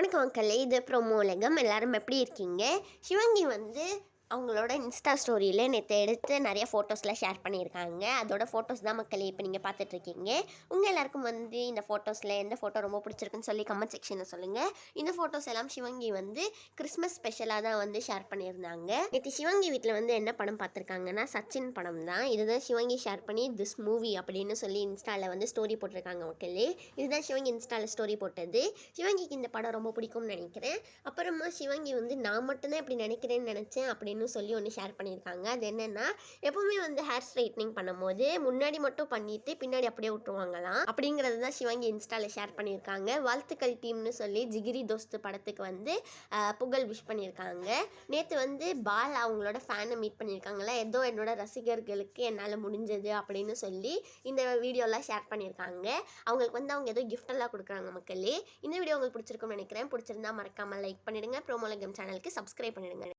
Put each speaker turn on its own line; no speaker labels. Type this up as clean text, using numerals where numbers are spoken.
வணக்கம் மக்களே, இது ப்ரோமோ உலகம். எல்லாரும் எப்படி இருக்கீங்க? சிவங்கி வந்து அவங்களோட இன்ஸ்டா ஸ்டோரியில் நேற்று எடுத்து நிறைய ஃபோட்டோஸ்லாம் ஷேர் பண்ணியிருக்காங்க. அதோட ஃபோட்டோஸ் தான் மக்களே இப்போ நீங்கள் பார்த்துட்ருக்கீங்க. உங்கள் எல்லாருக்கும் வந்து இந்த ஃபோட்டோஸில் எந்த ஃபோட்டோ ரொம்ப பிடிச்சிருக்குன்னு சொல்லி கமெண்ட் செக்ஷனில் சொல்லுங்கள். இந்த ஃபோட்டோஸ் எல்லாம் சிவங்கி வந்து கிறிஸ்மஸ் ஸ்பெஷலாக தான் வந்து ஷேர் பண்ணியிருந்தாங்க. நேற்று சிவங்கி வீட்டில் வந்து என்ன படம் பார்த்துருக்காங்கன்னா சச்சின் படம் தான். இதுதான் சிவங்கி ஷேர் பண்ணி திஸ் மூவி அப்படின்னு சொல்லி இன்ஸ்டாவில் வந்து ஸ்டோரி போட்டிருக்காங்க மக்களே. இதுதான் சிவங்கி இன்ஸ்டாவில் ஸ்டோரி போட்டது. சிவங்கிக்கு இந்த படம் ரொம்ப பிடிக்கும்னு நினைக்கிறேன். அப்புறமா சிவங்கி வந்து நான் மட்டும்தான் இப்படி நினைக்கிறேன்னு நினச்சேன் அப்படின்னு சொல்லி ஒன்று ஷேர் பண்ணியிருக்காங்க. அது என்னென்னா, எப்பவுமே வந்து ஹேர் ஸ்ட்ரைட்னிங் பண்ணும்போது முன்னாடி மட்டும் பண்ணிட்டு பின்னாடி அப்படியே விட்டுருவாங்களாம். அப்படிங்கிறது தான் சிவங்கி இன்ஸ்டாவில் ஷேர் பண்ணியிருக்காங்க. வாழ்த்துக்கள் டீம்னு சொல்லி ஜிகிரி தோஸ்து படத்துக்கு வந்து புகழ் விஷ் பண்ணியிருக்காங்க. நேற்று வந்து பால் அவங்களோட ஃபேனை மீட் பண்ணியிருக்காங்களா, ஏதோ என்னோட ரசிகர்களுக்கு என்னால் முடிஞ்சது அப்படின்னு சொல்லி இந்த வீடியோலாம் ஷேர் பண்ணியிருக்காங்க. அவங்களுக்கு வந்து அவங்க ஏதோ கிஃப்டெல்லாம் கொடுக்குறாங்க மக்களே. இந்த வீடியோ உங்களுக்கு பிடிச்சிருக்கும்னு நினைக்கிறேன். பிடிச்சிருந்தா மறக்காமல் லைக் பண்ணிடுங்க. ப்ரோமோ உலகம் சேனலுக்கு சப்ஸ்கிரைப் பண்ணிடுங்க.